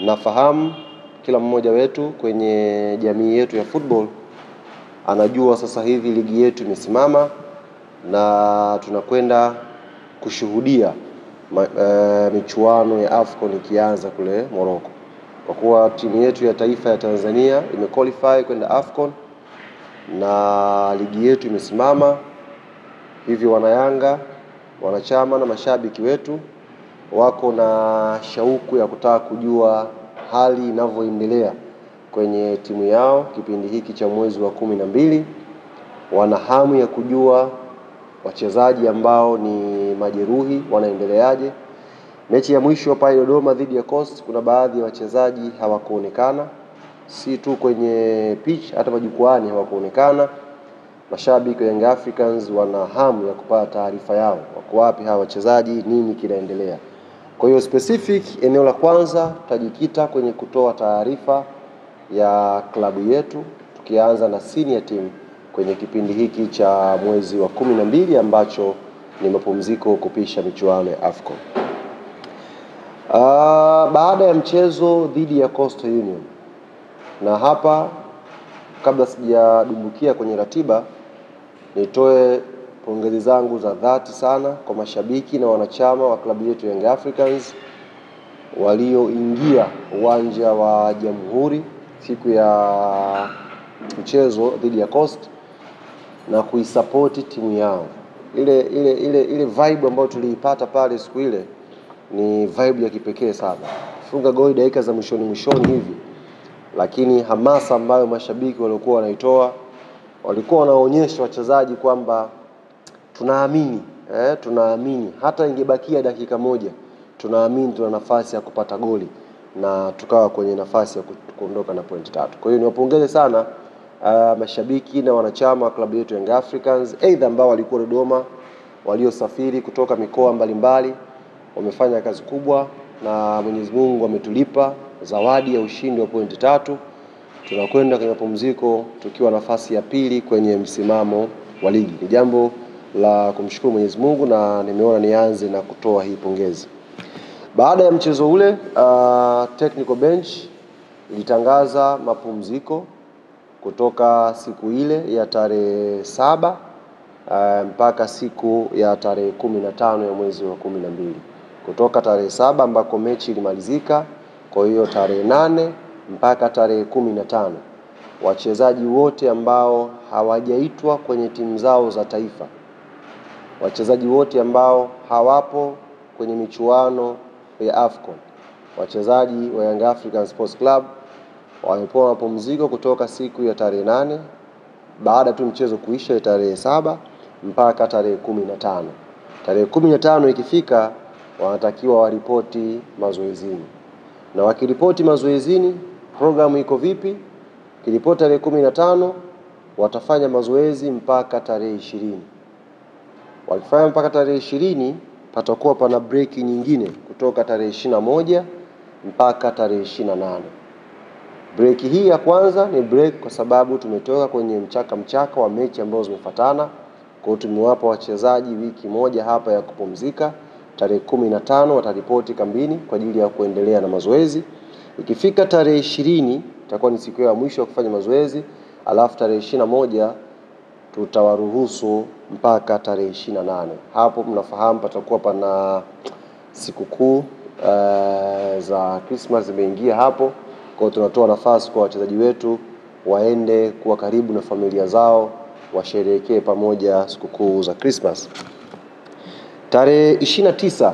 Nafahamu kila mmoja wetu kwenye jamii yetu ya football anajua sasa hivi ligi yetu imesimama na tunakwenda kushuhudia michuano ya AFCON ikianza kule Morocco. Kwa kuwa timu yetu ya taifa ya Tanzania imequalify kwenda AFCON na ligi yetu imesimama, hivyo wanayanga, wanachama na mashabiki wetu wako na shauku ya kutaka kujua hali inavyoendelea kwenye timu yao kipindi hiki cha mwezi wa 12. Wana hamu ya kujua wachezaji ambao ni majeruhi wanaendeleaje. Mechi ya mwisho pale Dodoma dhidi ya Coast, kuna baadhi ya wachezaji hawakuonekana, si tu kwenye pitch, hata majukwani hawakuonekana. Mashabiki wa Young Africans wana hamu ya kupata taarifa yao, wako wapi hawa wachezaji, nini kinaendelea. Kwa hiyo specific, eneo la kwanza tutajikita kwenye kutoa taarifa ya klabu yetu, tukianza na senior team kwenye kipindi hiki cha mwezi wa 12 ambacho ni mapumziko kupisha michuano ya AFCON. Baada ya mchezo dhidi ya Coastal Union, na hapa kabla sijadumbukia kwenye ratiba, nitoe pongezi zangu za dhati sana kwa mashabiki na wanachama wa klabu yetu Young Africans walioingia uwanja wa Jamhuri siku ya mchezo dhidi ya Coast na kuisupport timu yao. Ile vibe ambayo tuliipata pale siku ile ni vibe ya kipekee sana. Funga goli dakika za mwishoni hivi, lakini hamasa ambayo mashabiki walikuwa wanaitoa, walikuwa wanaonyesha wachezaji kwamba tunaamini hata ingebakia dakika moja, tunaamini tuna nafasi ya kupata goli na tukawa kwenye nafasi ya kuondoka na pointi 3. Kwa hiyo niwapongeze sana mashabiki na wanachama wa klabu yetu Young Africans, aidha ambao walikuwa Dodoma, waliosafiri kutoka mikoa mbalimbali. Wamefanya kazi kubwa na Mwenyezi Mungu ametulipa zawadi ya ushindi wa pointi 3. Tunakwenda kwenye mapumziko tukiwa nafasi ya pili kwenye msimamo wa ligi. Ni jambo la kumshukuru Mwenyezi Mungu na nimeona nianze na kutoa hii pongezi. Baada ya mchezo ule, technical bench ilitangaza mapumziko kutoka siku ile ya tarehe 7 mpaka siku ya tarehe 15 ya mwezi wa 12. Kutoka tarehe 7 ambako mechi ilimalizika, kwa hiyo tarehe 8 mpaka tarehe 15, wachezaji wote ambao hawajaitwa kwenye timu zao za taifa, wachezaji wote ambao hawapo kwenye michuano ya AFCON, wachezaji wa Young African Sports Club wamepewa mapumziko kutoka siku ya tarehe 8 baada tu mchezo kuisha tarehe 7 mpaka tarehe 15. Tarehe 15 ikifika, wanatakiwa waripoti mazoezini. Na wakiripoti mazoezini, programu iko vipi? Kiripoti tarehe 15, watafanya mazoezi mpaka tarehe 20. Wakifanya mpaka tarehe 20, patakuwa pana break nyingine kutoka tarehe 21 mpaka tarehe 28. Break hii ya kwanza ni break kwa sababu tumetoka kwenye mchaka wa mechi ambazo zimefuatana. Kwa hiyo tumewapa wachezaji wiki moja hapa ya kupumzika. Tarehe 15 wataripoti kambini kwa ajili ya kuendelea na mazoezi. Ikifika tarehe 20 itakuwa ni siku ya mwisho ya kufanya mazoezi, alafu tarehe 21 tutawaruhusu mpaka tarehe 28. Hapo mnafahamu patakuwa pana sikukuu za Christmas zimeingia hapo. Kwa hiyo tunatoa nafasi kwa wachezaji wetu waende kuwa karibu na familia zao, washerehekee pamoja sikukuu za Christmas. Tarehe 29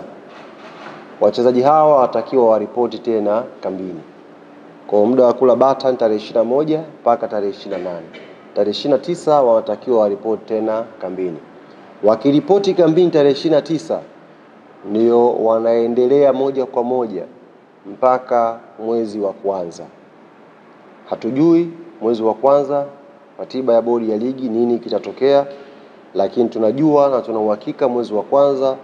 wachezaji hawa watakiwa waripoti tena kambini. Kwa muda wa kula bata tarehe 21 mpaka tarehe 28. Tarehe 29 wanatakiwa waripoti tena kambini. Wakiripoti kambini tarehe 29, ndio wanaendelea moja kwa moja mpaka mwezi wa kwanza. Hatujui mwezi wa kwanza ratiba ya bodi ya ligi nini kitatokea, lakini tunajua na tuna uhakika mwezi wa kwanza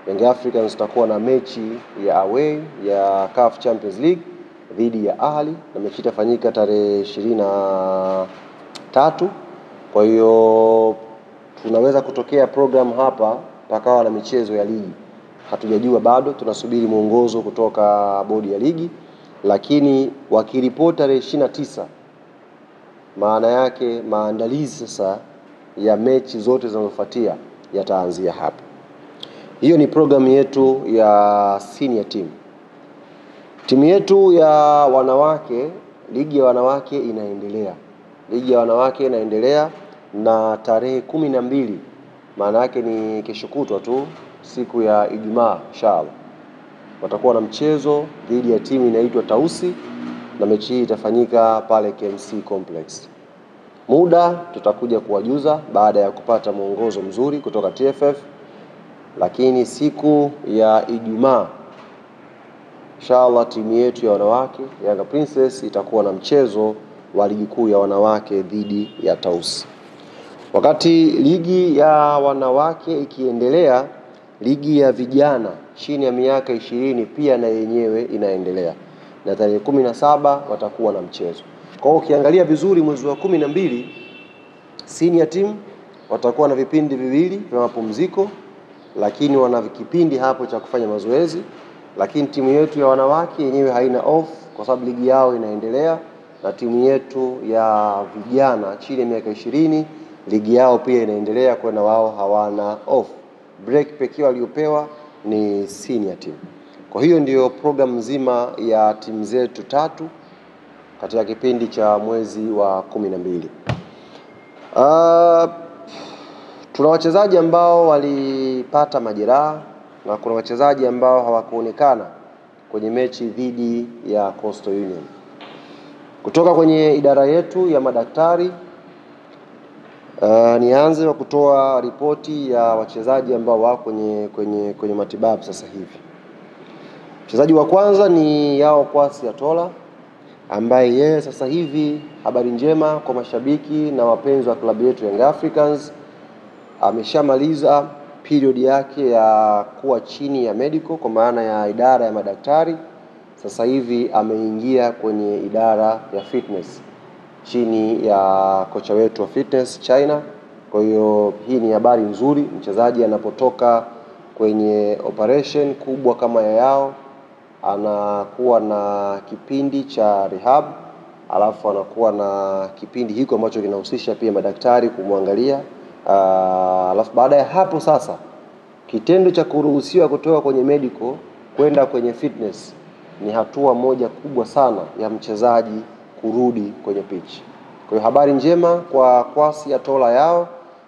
Young Africans tutakuwa na mechi ya away ya CAF Champions League dhidi ya Ahli, na mechi itafanyika tarehe 23. Kwa hiyo tunaweza kutokea program hapa pakawa na michezo ya ligi. Hatujajua bado, tunasubiri mwongozo kutoka bodi ya ligi, lakini wakiripoti tarehe 29, maana yake maandalizi sasa ya mechi zote zinazofuatia yataanzia hapo. Hiyo ni programu yetu ya senior team. Timu yetu ya wanawake, ligi ya wanawake inaendelea. Ligi ya wanawake inaendelea na tarehe 12, maana yake ni kesho kutwa tu, siku ya Ijumaa inshallah, watakuwa na mchezo dhidi ya timu inaitwa Tausi, na mechi hii itafanyika pale KMC Complex. Muda tutakuja kuwajuza baada ya kupata mwongozo mzuri kutoka TFF, lakini siku ya Ijumaa inshallah timu yetu ya wanawake Yanga Princess itakuwa na mchezo wa ligi kuu ya wanawake dhidi ya Tausi. Wakati ligi ya wanawake ikiendelea, ligi ya vijana chini ya miaka 20 pia na yenyewe inaendelea, na tarehe 17 watakuwa na mchezo. Kwa hiyo ukiangalia vizuri, mwezi wa 12 senior team watakuwa na vipindi viwili vya mapumziko, lakini wana kipindi hapo cha kufanya mazoezi. Lakini timu yetu ya wanawake yenyewe haina off kwa sababu ligi yao inaendelea, na timu yetu ya vijana chini ya miaka 20 ligi yao pia inaendelea, kwa na wao hawana off. Break pekee waliopewa ni senior team. Kwa hiyo ndiyo program nzima ya timu zetu tatu katika kipindi cha mwezi wa 12. Tuna wachezaji ambao walipata majeraha na kuna wachezaji ambao hawakuonekana kwenye mechi dhidi ya Coastal Union. Kutoka kwenye idara yetu ya madaktari, nianze kwa kutoa ripoti ya wachezaji ambao wako kwenye matibabu sasa hivi. Mchezaji wa kwanza ni Yao Kwasi Atola, ambaye yeye sasa hivi, habari njema kwa mashabiki na wapenzi wa klabu yetu Young Africans, ameshamaliza period yake ya kuwa chini ya medical kwa maana ya idara ya madaktari. Sasa hivi ameingia kwenye idara ya fitness chini ya kocha wetu wa fitness China. Kwa hiyo hii ni habari nzuri. Mchezaji anapotoka kwenye operation kubwa kama Yao, anakuwa na kipindi cha rehab, alafu anakuwa na kipindi hiko ambacho kinahusisha pia madaktari kumwangalia. Alafu baada ya hapo sasa, kitendo cha kuruhusiwa kutoka kwenye medical kwenda kwenye fitness ni hatua moja kubwa sana ya mchezaji kurudi kwenye pitch. Kwa hiyo habari njema kwa Kwasi Atola Yao,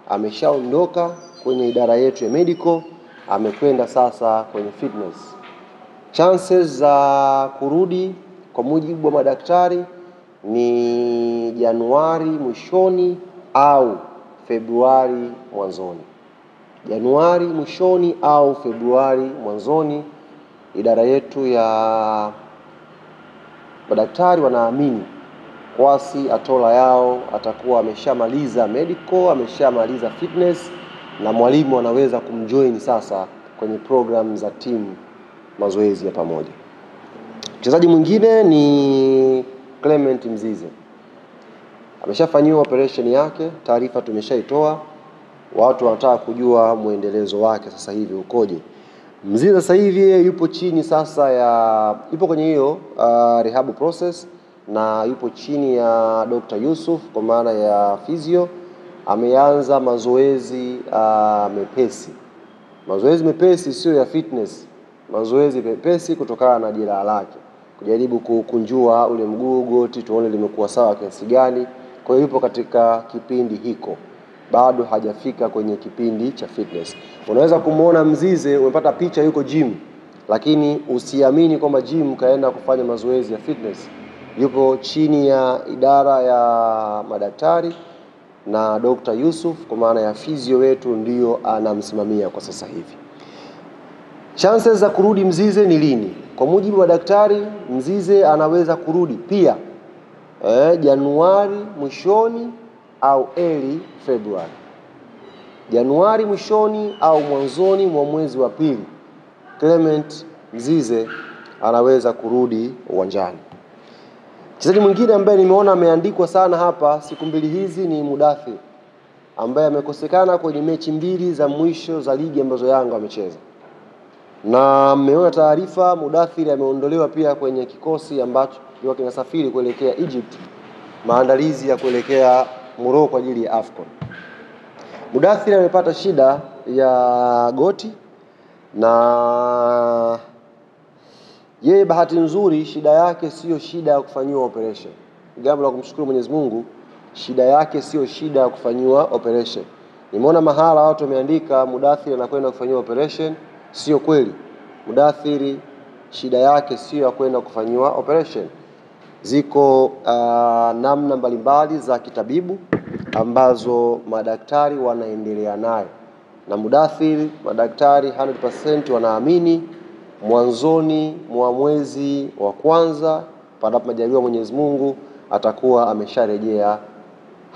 ameshaondoka kwenye idara yetu ya medical, amekwenda sasa kwenye fitness. Chances za kurudi kwa mujibu wa madaktari ni Januari mwishoni au Februari mwanzoni. Januari mwishoni au Februari mwanzoni. Idara yetu ya madaktari wanaamini Kwasi Atola Yao atakuwa ameshamaliza medical, ameshamaliza fitness, na mwalimu anaweza kumjoin sasa kwenye program za timu, mazoezi ya pamoja. Mchezaji mwingine ni Clement Mzize. Ameshafanyiwa operation yake, taarifa tumeshaitoa. Watu wanataka kujua muendelezo wake sasa hivi ukoje. Mzize sasa hivi yupo chini sasa yupo kwenye hiyo rehab process, na yupo chini ya Dr. Yusuf kwa maana ya physio. Ameanza mazoezi mepesi. Mazoezi mepesi sio ya fitness. Mazoezi mepesi kutokana na jeraha lake, kujaribu kukunjua ule mguu, goti, tuone limekuwa sawa kiasi gani. Kwa hiyo yupo katika kipindi hiko, bado hajafika kwenye kipindi cha fitness. Unaweza kumuona Mzize, umepata picha yuko gym, lakini usiamini kwamba gym kaenda kufanya mazoezi ya fitness. Yupo chini ya idara ya madaktari na Dr. Yusuf kwa maana ya physio wetu ndio anamsimamia kwa sasa hivi. Chances za kurudi Mzize ni lini? Kwa mujibu wa daktari, Mzize anaweza kurudi pia Januari mwishoni au early February. Januari mwishoni au mwanzoni mwa mwezi wa pili, Clement Mzize anaweza kurudi uwanjani. Mchezaji mwingine ambaye nimeona ameandikwa sana hapa siku mbili hizi ni Mudathir, ambaye amekosekana kwenye mechi mbili za mwisho za ligi ambazo Yanga wamecheza. Na mmeona taarifa Mudathir ameondolewa pia kwenye kikosi ambacho kilikuwa kinasafiri kuelekea Egypt, maandalizi ya kuelekea Morocco kwa ajili ya AFCON. Mudathir amepata shida ya goti, na yeye bahati nzuri shida yake sio shida ya kufanyiwa operation. Jambo la kumshukuru Mwenyezi Mungu, shida yake sio shida ya kufanyiwa operation. Nimeona mahala watu wameandika Mudathir anakwenda kufanyiwa operation. Sio kweli. Mudathir shida yake sio ya kwenda kufanyiwa operation. Ziko namna mbalimbali za kitabibu ambazo madaktari wanaendelea nayo, na Mudathir madaktari 100% wanaamini mwanzoni mwa mwezi wa kwanza panapo majaliwa Mwenyezi Mungu atakuwa amesharejea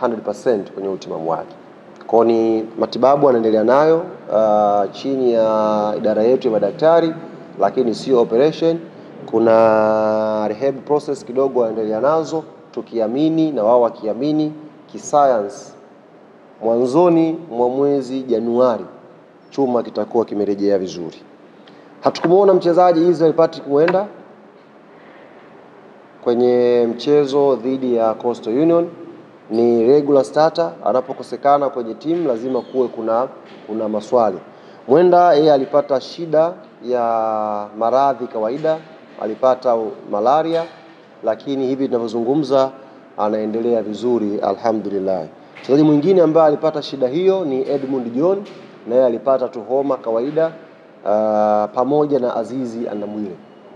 100% kwenye utimamu wake. Kwa ni matibabu anaendelea nayo chini ya idara yetu ya madaktari, lakini sio operation. Kuna rehab process kidogo anaendelea nazo, tukiamini na wao wakiamini kisayansi mwanzoni mwa mwezi Januari chuma kitakuwa kimerejea vizuri. Hatukumuona mchezaji Israel Patrick Mwenda kwenye mchezo dhidi ya Coastal Union. Ni regular starter, anapokosekana kwenye timu lazima kuwe kuna maswali. Mwenda yeye alipata shida ya maradhi kawaida, alipata malaria, lakini hivi tunavyozungumza anaendelea vizuri alhamdulillah. Mchezaji mwingine ambaye alipata shida hiyo ni Edmund John, naye alipata tu homa kawaida pamoja na Azizi Andamwile.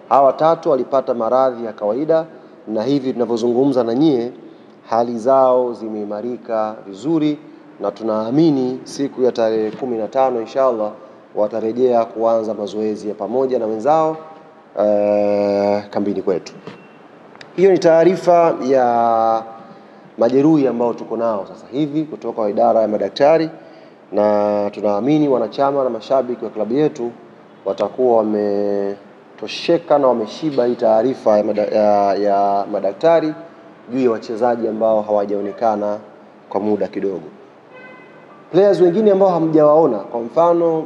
Hawa watatu walipata maradhi ya kawaida, na hivi tunavyozungumza na nyie hali zao zimeimarika vizuri, na tunaamini siku ya tarehe 15 inshallah watarejea kuanza mazoezi ya pamoja na wenzao kambini kwetu. Hiyo ni taarifa ya majeruhi ambao tuko nao sasa hivi kutoka kwa idara ya madaktari, na tunaamini wanachama na mashabiki wa klabu yetu watakuwa wametosheka na wameshiba hii taarifa ya madaktari juu ya wachezaji ambao hawajaonekana kwa muda kidogo. Players wengine ambao hamjawaona, kwa mfano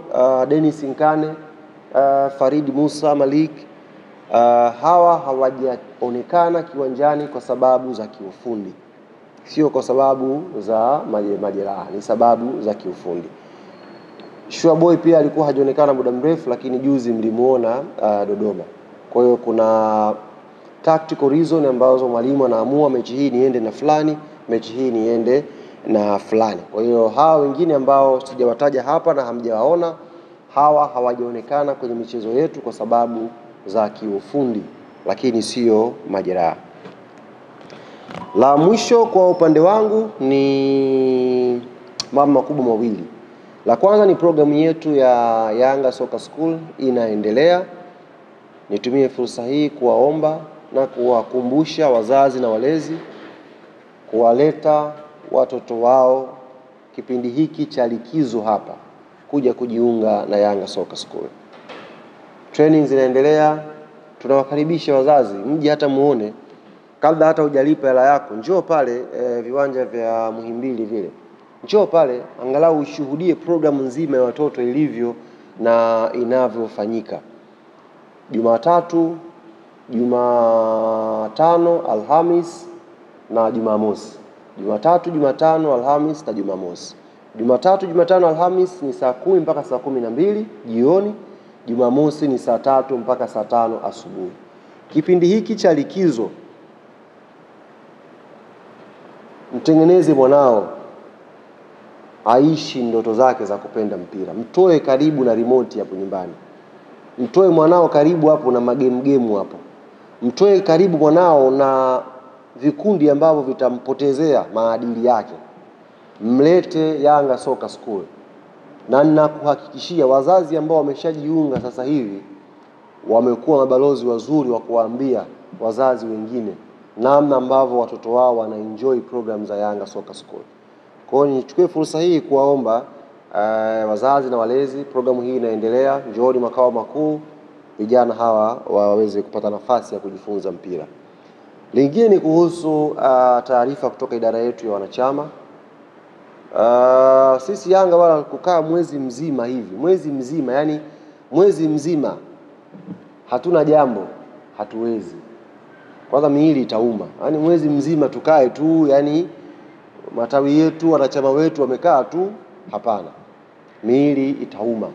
Dennis Nkane, Farid Musa Malik, hawa hawajaonekana kiwanjani kwa sababu za kiufundi, sio kwa sababu za majeraha, ni sababu za kiufundi. Shuaboy pia alikuwa hajaonekana muda mrefu, lakini juzi mlimuona Dodoma. Kwa hiyo kuna tactical reason ambazo mwalimu anaamua mechi hii niende na fulani, mechi hii niende na fulani. Kwa hiyo hawa wengine ambao sijawataja hapa na hamjawaona, hawa hawajaonekana kwenye michezo yetu kwa sababu za kiufundi, lakini sio majeraha. La mwisho kwa upande wangu ni mambo makubwa mawili. La kwanza ni programu yetu ya Yanga Soccer School inaendelea. Nitumie fursa hii kuwaomba na kuwakumbusha wazazi na walezi kuwaleta watoto wao kipindi hiki cha likizo hapa kuja kujiunga na Yanga Soccer School. Training zinaendelea, tunawakaribisha wazazi mje hata muone, kabla hata hujalipa hela yako njoo pale viwanja vya Muhimbili vile. Njoo pale angalau ushuhudie programu nzima ya watoto ilivyo na inavyofanyika. Jumatatu, Jumatano, Alhamis na Jumamosi. Jumatatu, Jumatano, Alhamis na Jumamosi. Jumatatu, Jumatano, Alhamis ni saa 10 mpaka saa 12 jioni. Jumamosi ni saa 3 mpaka saa 5 asubuhi. Kipindi hiki cha likizo mtengeneze mwanao aishi ndoto zake za kupenda mpira. Mtoe karibu na remote hapo nyumbani. Mtoe mwanao karibu hapo na magemu hapo. Mtoe karibu mwanao na vikundi ambavyo vitampotezea maadili yake. Mlete Yanga Soccer School. Na ninakuhakikishia wazazi ambao wameshajiunga sasa hivi wamekuwa mabalozi wazuri wa kuwaambia wazazi wengine namna ambavyo watoto wao wanaenjoy program za Yanga Soccer School. Kwa hiyo nichukue fursa hii kuwaomba wazazi na walezi, programu hii inaendelea, njooni makao makuu, vijana hawa waweze kupata nafasi ya kujifunza mpira. Lingine ni kuhusu taarifa kutoka idara yetu ya wanachama. Sisi Yanga wala kukaa mwezi mzima hivi, mwezi mzima, yani mwezi mzima hatuna jambo, hatuwezi. Kwanza miili itauma. Yaani mwezi mzima tukae tu, yani matawi yetu, wanachama wetu wamekaa tu, hapana. Miili itauma.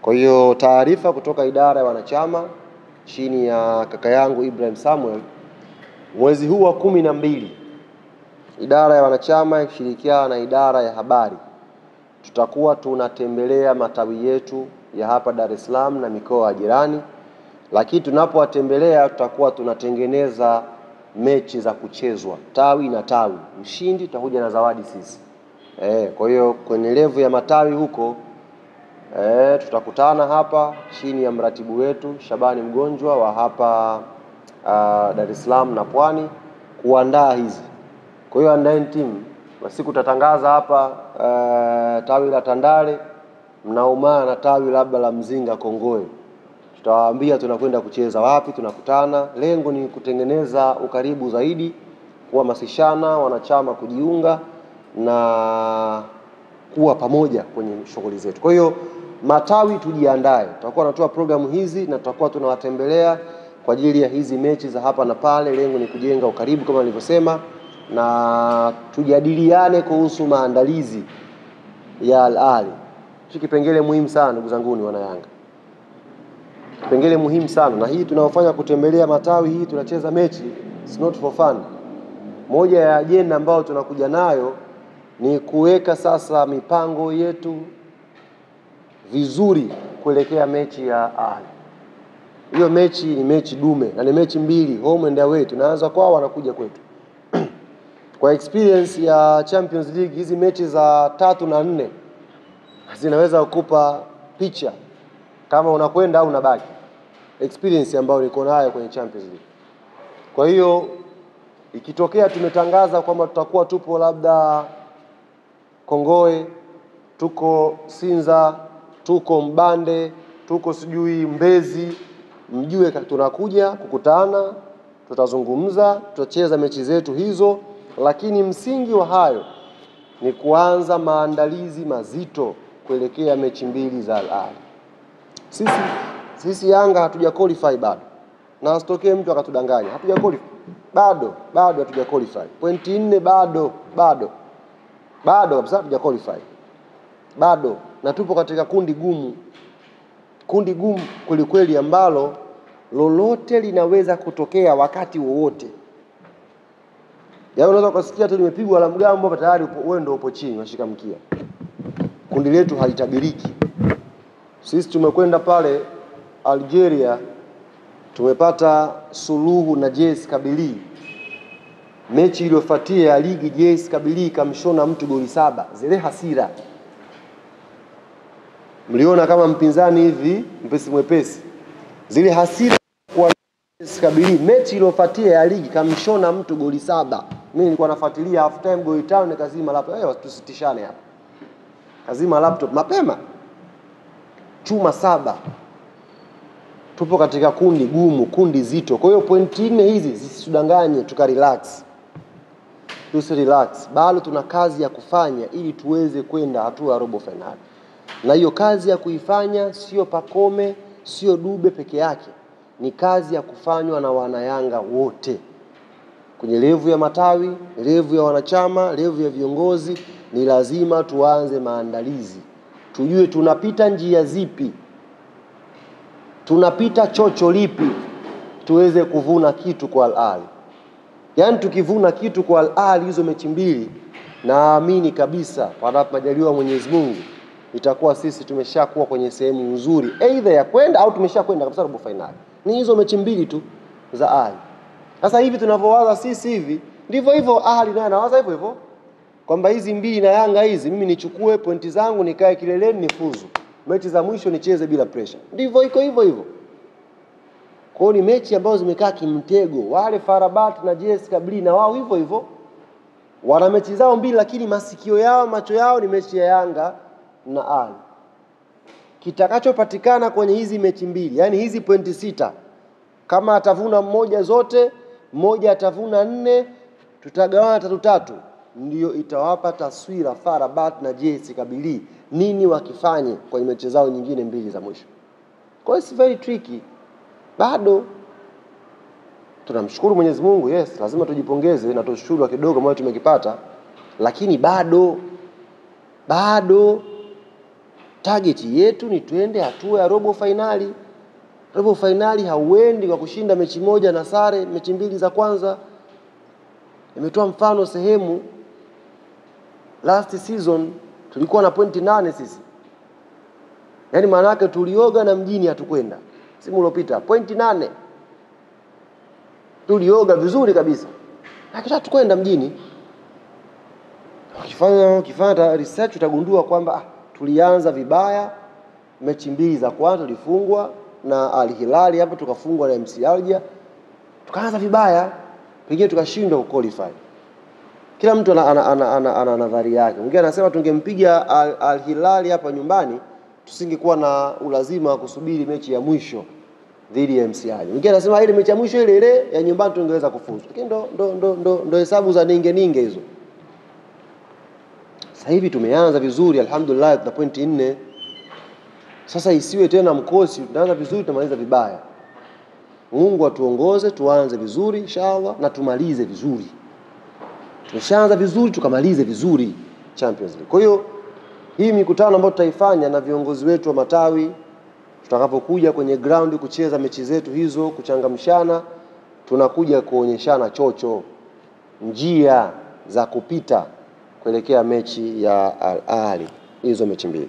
Kwa hiyo taarifa kutoka idara ya wanachama chini ya kaka yangu Ibrahim Samuel, mwezi huu wa 12 idara ya wanachama ikishirikiana na idara ya habari tutakuwa tunatembelea matawi yetu ya hapa Dar es Salaam na mikoa jirani. Lakini tunapowatembelea tutakuwa tunatengeneza mechi za kuchezwa tawi na tawi. Mshindi tutakuja na zawadi sisi. Kwa hiyo kwenye level ya matawi huko tutakutana hapa chini ya mratibu wetu Shabani Mgonjwa wa hapa Dar es Salaam na Pwani kuandaa hizi. Kwa hiyo andaeni timu. Siku tutatangaza hapa tawi la Tandale mnaumana na tawi labda la Mzinga Kongoe. Tutawaambia tunakwenda kucheza wapi, tunakutana. Lengo ni kutengeneza ukaribu zaidi, kuhamasishana wanachama kujiunga na kuwa pamoja kwenye shughuli zetu. Kwa hiyo matawi tujiandae. Tutakuwa tunatoa programu hizi na tutakuwa tunawatembelea kwa ajili ya hizi mechi za hapa na pale. Lengo ni kujenga ukaribu kama nilivyosema, na tujadiliane kuhusu maandalizi ya Al Ahly. Kipengele muhimu sana ndugu zangu ni wana Yanga. Kipengele muhimu sana, na hii tunaofanya kutembelea matawi, hii tunacheza mechi, it's not for fun. Moja ya ajenda ambayo tunakuja nayo ni kuweka sasa mipango yetu vizuri kuelekea mechi ya Ahly. Hiyo mechi ni mechi dume na ni mechi mbili, home and away. Tunaanza kwao, wanakuja kwetu. Kwa experience ya Champions League, hizi mechi za 3 na 4 zinaweza kukupa picha kama unakwenda au unabaki. Experience ambayo niko nayo kwenye Champions League. Kwa hiyo ikitokea tumetangaza kwamba tutakuwa tupo labda Kongoe, tuko Sinza, tuko Mbande, tuko sijui Mbezi, mjue tunakuja kukutana, tutazungumza, tutacheza mechi zetu hizo. Lakini msingi wa hayo ni kuanza maandalizi mazito kuelekea mechi mbili za Al Ahly. Sisi Yanga hatuja qualify bado. Na asitokee mtu akatudanganya. Hatuja qualify. Bado hatuja qualify. Pointi 4 bado. Bado kabisa hatuja qualify. Bado. Na tupo katika kundi gumu. Kundi gumu kweli kweli ambalo lolote linaweza kutokea wakati wowote. Yaani unaweza kusikia tu limepigwa la mgambo hapa tayari wewe ndio upo chini unashika mkia. Kundi letu halitabiriki. Sisi tumekwenda pale Algeria, tumepata suluhu na JS Kabylie. Mechi iliyofuatia ya ligi JS Kabylie kamshona mtu goli 7. Zile hasira. Mliona kama mpinzani hivi mpesi mwepesi. Zile hasira kwa JS Kabylie, mechi iliyofuatia ya ligi kamshona mtu goli 7. Mimi nilikuwa nafuatilia half time goli 5 nikazima laptop. Tusitishane hapa. Kazima laptop mapema. Chuma 7. Tupo katika kundi gumu, kundi zito. Kwa hiyo pointi 4 hizi zisitudanganye tukarelax. Relax. Bado tuna kazi ya kufanya ili tuweze kwenda hatua ya robo finali. Na hiyo kazi ya kuifanya sio Pacome, sio Dube peke yake. Ni kazi ya kufanywa na wanayanga wote. Kwenye levu ya matawi, levu ya wanachama, levu ya viongozi, ni lazima tuanze maandalizi. Tujue tunapita njia zipi, tunapita chocho lipi tuweze kuvuna kitu kwa Al Ahly. Yaani tukivuna kitu kwa Al Ahly hizo mechi mbili, naamini kabisa panapo majaliwa Mwenyezi Mungu itakuwa sisi tumeshakuwa kwenye sehemu nzuri either ya kwenda au tumeshakwenda kabisa robo finali. Ni hizo mechi mbili tu za Ahly. Sasa hivi tunavyowaza sisi hivi ndivyo hivyo Ahly naye anawaza hivyo hivyo. Kwamba hizi mbili na Yanga hizi mimi nichukue pointi zangu nikae kileleni nifuzu. Mechi za mwisho nicheze bila pressure. Ndivyo iko hivyo hivyo. Kwa ni mechi ambazo zimekaa kimtego. Wale Farabat na JS Kabylie na wao hivyo hivyo. Wana mechi zao mbili lakini masikio yao, macho yao ni mechi ya Yanga na Ahly. Kitakachopatikana kwenye hizi mechi mbili, yani hizi pointi 6, kama atavuna mmoja zote, mmoja atavuna 4, tutagawana 3-3. Ndio itawapa taswira Farabat na JS Kabylie nini wakifanye kwenye mechi zao nyingine mbili za mwisho. Kwa hiyo it's very tricky. Bado tunamshukuru Mwenyezi Mungu, yes, lazima tujipongeze na tushukuru kidogo ambacho tumekipata, lakini bado target yetu ni twende hatua ya robo finali. Robo finali hauendi kwa kushinda mechi moja na sare mechi mbili za kwanza. Nimetoa mfano sehemu last season tulikuwa na pointi 8 sisi. Yaani maana yake tulioga na Mjini hatukwenda. Simu iliyopita pointi 8. Tulioga vizuri kabisa. Lakini hatukwenda Mjini. Ukifanya research utagundua kwamba tulianza vibaya, mechi mbili za kwanza tulifungwa na Al Hilal, hapo tukafungwa na MC Alger. Tukaanza vibaya, pengine tukashindwa kuqualify. Kila mtu ana nadhari yake. Mwingine anasema tungempiga Al Hilal hapa nyumbani tusingekuwa na ulazima wa kusubiri mechi ya mwisho dhidi ya MC Alger. Mwingine anasema ile mechi ya mwisho ile ya nyumbani tungeweza kufuzu. Lakini ndo hesabu za ninge hizo. Sasa hivi tumeanza vizuri, alhamdulillah, tuna pointi 4. Sasa isiwe tena mkosi, tunaanza vizuri tunamaliza vibaya. Mungu atuongoze tuanze vizuri inshallah na tumalize vizuri. Tumeshaanza vizuri tukamalize vizuri Champions League. Kwa hiyo hii mikutano ambayo tutaifanya na viongozi wetu wa matawi, tutakapokuja kwenye ground kucheza mechi zetu hizo, kuchangamshana, tunakuja kuonyeshana chocho, njia za kupita kuelekea mechi ya Al Ahly, hizo mechi mbili.